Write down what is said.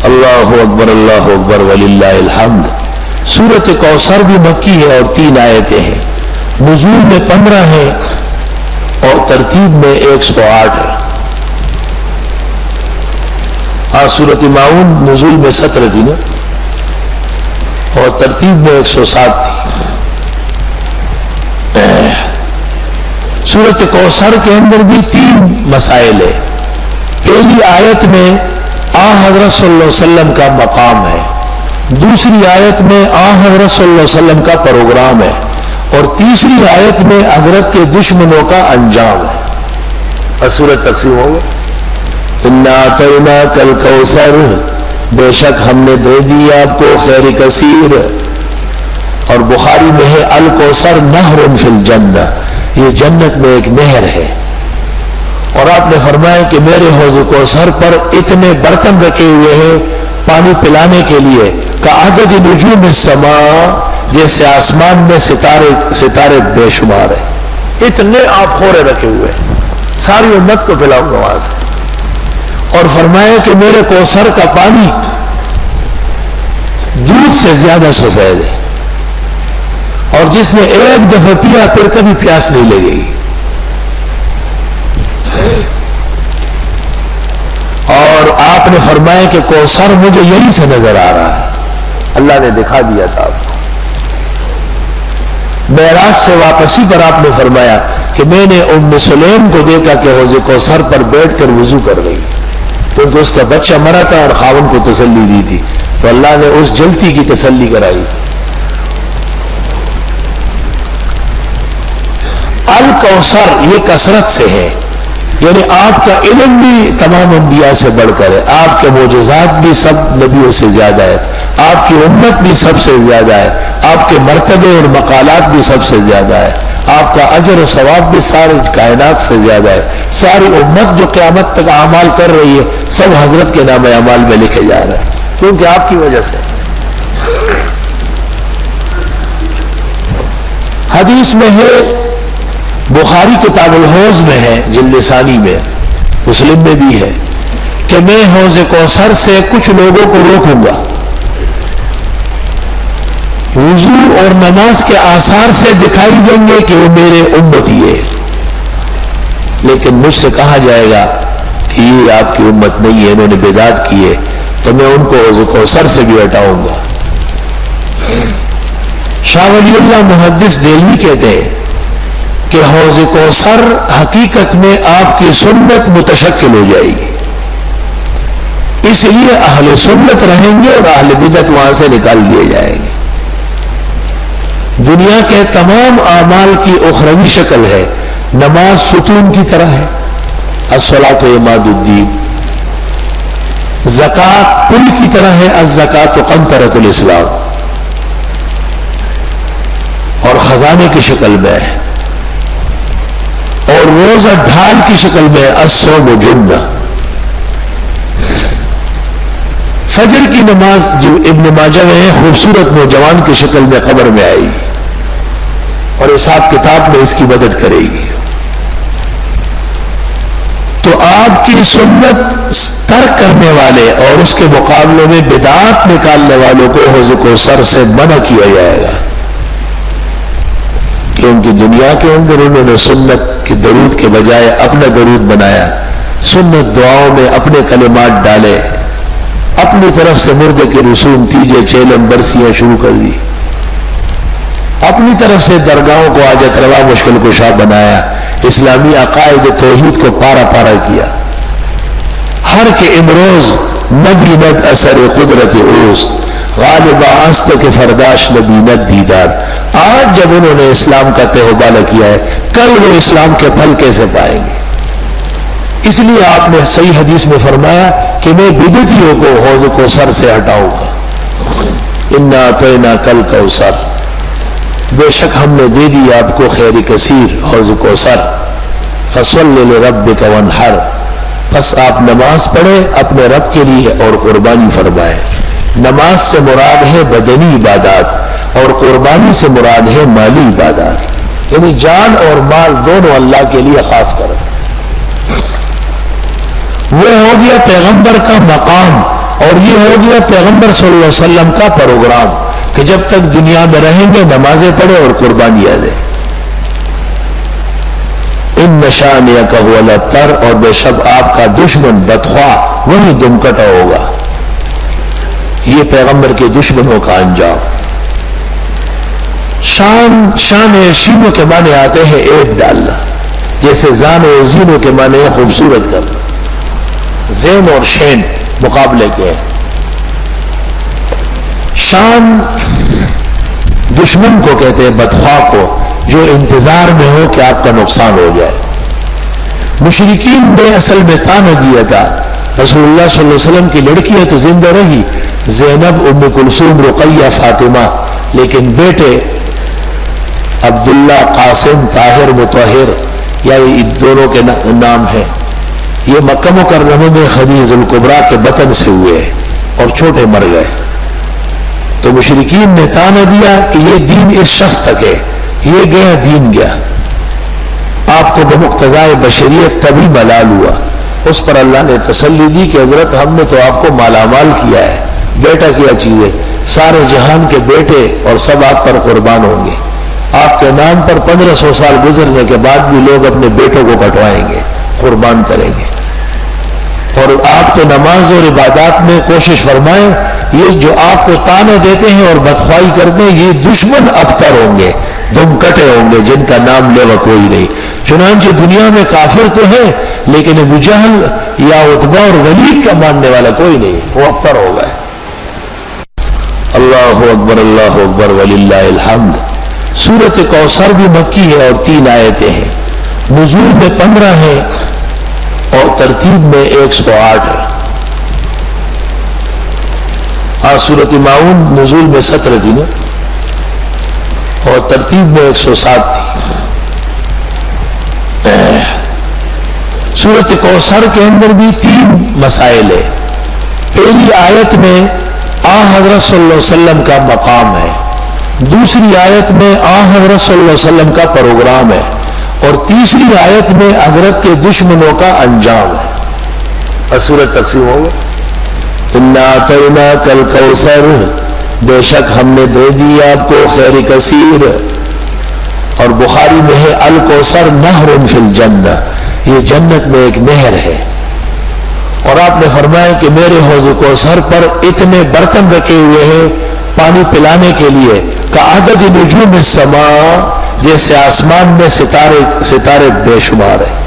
اللہ اکبر وللہ الحمد۔ سورۃ کوثر بھی مکی ہے اور 3 آیتیں ہیں، نزول میں 15 ہیں اور ترتیب میں 108 ہے۔ ہاں سورۃ ماؤن نزول میں 17 تھی نا اور ترتیب میں 107 تھی۔ سورۃ کوثر کے اندر بھی 3 مسائل ہیں۔ پہلی آیت میں حضرت صلی اللہ علیہ وسلم کا مقام ہے، دوسری آیت میں حضرت صلی اللہ علیہ وسلم کا پروگرام ہے، اور تیسری آیت میں حضرت کے دشمنوں کا انجام ہے۔ اور سورت تقسیم ہو گئی، اِنَّا أَعْطَيْنَاكَ الْكَوْثَرَ، بے شک ہم نے دے دی آپ کو خیر کثیر۔ اور بخاری میں ہے الکوثر نہر فی الجنہ، یہ جنت میں ایک نہر ہے۔ اور آپ نے فرمایا کہ میرے حوض کوثر پر اتنے برتن رکھے ہوئے ہیں پانی پلانے کے لیے کعدد نجوم السماء، جیسے آسمان میں ستارے بے شمار ہیں، اتنے آپ خورے رکھے ہوئے ہیں، ساری امت کو پلاؤں گا وہاں سے۔ اور فرمایا کہ میرے کوثر کا پانی دودھ سے زیادہ سفید ہے، اور جس نے ایک دفعہ پیا پھر کبھی پیاس نہیں لگے گی۔ اور آپ نے فرمایا کہ کوثر مجھے یہیں سے نظر آ رہا ہے، اللہ نے دکھا دیا تھا آپ کو۔ معراج سے واپسی پر آپ نے فرمایا کہ میں نے ام سلیم کو دیکھا کہ حوض کوثر پر بیٹھ کر وضو کر رہی، کیونکہ اس کا بچہ مرا تھا اور خاوند کو تسلی دی تھی، تو اللہ نے اس جلتی کی تسلی کرائی۔ الکوثر یہ کثرت سے ہے، یعنی آپ کا علم بھی تمام انبیاء سے بڑھ کر ہے، آپ کے معجزات بھی سب نبیوں سے زیادہ ہے، آپ کی امت بھی سب سے زیادہ ہے، آپ کے مرتبے اور مقالات بھی سب سے زیادہ ہے، آپ کا اجر و ثواب بھی ساری کائنات سے زیادہ ہے۔ ساری امت جو قیامت تک اعمال کر رہی ہے سب حضرت کے نام اعمال میں لکھے جا رہے ہیں، کیونکہ آپ کی وجہ سے۔ حدیث میں ہے، بخاری کتاب الحوض میں ہے جلد ثانی میں، مسلم میں بھی ہے کہ میں حوض کوثر سے کچھ لوگوں کو روکوں گا، وضو اور نماز کے آثار سے دکھائی دیں گے کہ وہ میرے امتی ہے، لیکن مجھ سے کہا جائے گا کہ یہ آپ کی امت نہیں ہے، انہوں نے بدعت کی ہے، تو میں ان کو حوض کوثر سے بھی ہٹاؤں گا۔ شاہ ولی اللہ محدث دہلوی کہتے ہیں کہ حوض کوثر حقیقت میں آپ کی سنت متشکل ہو جائے گی، اس لیے اہل سنت رہیں گے اور اہل بدعت وہاں سے نکال دیے جائیں گے۔ دنیا کے تمام اعمال کی اخروی شکل ہے، نماز ستون کی طرح ہے، الصلاۃ عماد الدین، زکوٰۃ پل کی طرح ہے، الزکوٰۃ قنطرۃ الاسلام، اور خزانے کی شکل میں ہے، اور روزہ ڈھال کی شکل میں الصوم جنہ۔ فجر کی نماز جو ابن ماجہ میں ہے خوبصورت نوجوان کی شکل میں قبر میں آئے گی اور حساب کتاب میں اس کی مدد کرے گی۔ تو آپ کی سنت ترک کرنے والے اور اس کے مقابلے میں بدعات نکالنے والوں کو حوض کوثر سے منع کیا جائے گا، کیونکہ دنیا کے اندر انہوں نے سنت کے درود کے بجائے اپنا درود بنایا، سنت دعاؤں میں اپنے کلمات ڈالے، اپنی طرف سے مردے کے رسوم تیجے چیلم برسیاں شروع کر دی، اپنی طرف سے درگاہوں کو حاجت روا مشکل کشا بنایا، اسلامی عقائد توحید کو پارا پارا کیا۔ ہر کے امروز نبی ند اثر قدرت اوست، غالبہ است کے فرداش نبی ند دیدار۔ آج جب انہوں نے اسلام کا تہوبالہ کیا ہے، کل وہ اسلام کے پھل کیسے پائیں گے؟ اس لیے آپ نے صحیح حدیث میں فرمایا کہ میں بدعتیوں کو حوض کوثر سے ہٹاؤں گا۔ انا اعطیناک الکوثر، بے شک ہم نے دے دی آپ کو خیر کثیر حوض کوثر، فصل لربک وانحر، بس آپ نماز پڑھیں اپنے رب کے لیے اور قربانی فرمائیں۔ نماز سے مراد ہے بدنی عبادات اور قربانی سے مراد ہے مالی عبادات، یعنی جان اور مال دونوں اللہ کے لیے خاص کریں۔ وہ ہو گیا پیغمبر کا مقام اور یہ ہو گیا پیغمبر صلی اللہ علیہ وسلم کا پروگرام کہ جب تک دنیا میں رہیں گے نمازیں پڑھیں اور قربانیاں دیں. ان شانئک ھو الابتر، اور بے شک آپ کا دشمن بدخواہ وہی دمکٹا ہوگا. یہ پیغمبر کے دشمنوں کا انجام. شان شینوں کے معنی آتے ہیں ایب ڈالنا، جیسے زان و زینوں کے معنی خوبصورت کرنا. زین اور شین مقابلے کے ہیں. شان دشمن کو کہتے ہیں، بدخواہ کو، جو انتظار میں ہو کہ آپ کا نقصان ہو جائے. مشرکین نے اصل میں طعنہ دیا تھا. رسول اللہ صلی اللہ علیہ وسلم کی لڑکیاں تو زندہ رہی، زینب، ام کلثوم، رقیہ، فاطمہ، لیکن بیٹے عبداللہ، قاسم، طاہر، مطہر، یا یہ دونوں کے نام ہیں. یہ مکہ مکرمہ میں خدیجہ الکبریٰ کے بطن سے ہوئے اور چھوٹے مر گئے. تو مشرکین نے طعنہ دیا کہ یہ دین اس شخص تک ہے، یہ گیا دین گیا. آپ کو بمقتضائے بشریت تبھی ملال ہوا. اس پر اللہ نے تسلی دی کہ حضرت ہم نے تو آپ کو مالا مال کیا ہے. بیٹا کیا چیز ہے؟ سارے جہان کے بیٹے اور سب آپ پر قربان ہوں گے. آپ کے نام پر 1500 سال گزرنے کے بعد بھی لوگ اپنے بیٹوں کو کٹوائیں گے، قربان کریں گے. اور آپ تو نماز اور عبادات میں کوشش فرمائیں. یہ جو آپ کو طعنہ دیتے ہیں اور بدخوائی کرتے ہیں، یہ دشمن ابتر ہوں گے، دم کٹے ہوں گے، جن کا نام لیوا کوئی نہیں. چنانچہ دنیا میں کافر تو ہے، لیکن ابو جہل یا عتبہ اور ولید کا ماننے والا کوئی نہیں، وہ ابتر ہو گئے. اللہ اکبر وللہ الحمد. سورۃ کوثر بھی مکی ہے اور 3 آیتیں ہیں. نزول میں 15 ہیں اور ترتیب میں 108 ہے. سورۃ ماؤن نزول میں 17 تھی نا، اور ترتیب میں 107 تھی. سورۃ کوثر کے اندر بھی 3 مسائل ہیں. پہلی آیت میں حضرت صلی اللہ علیہ وسلم کا مقام ہے. دوسری آیت میں حضرت صلی اللہ علیہ وسلم کا پروگرام ہے. اور تیسری آیت میں حضرت کے دشمنوں کا انجام ہے. اور سورت تقسیم ہو گئی. اِنَّا أَعْطَيْنَاكَ الْكَوْثَرَ، بے شک ہم نے دے دی آپ کو خیر کثیر. اور بخاری میں ہے الکوثر نہر فی الجنہ، یہ جنت میں ایک نہر ہے. اور آپ نے فرمایا کہ میرے حوض کوثر پر اتنے برتن رکھے ہوئے ہیں پانی پلانے کے لیے کعدد نجوم السماء، جیسے آسمان میں ستارے بے شمار ہیں.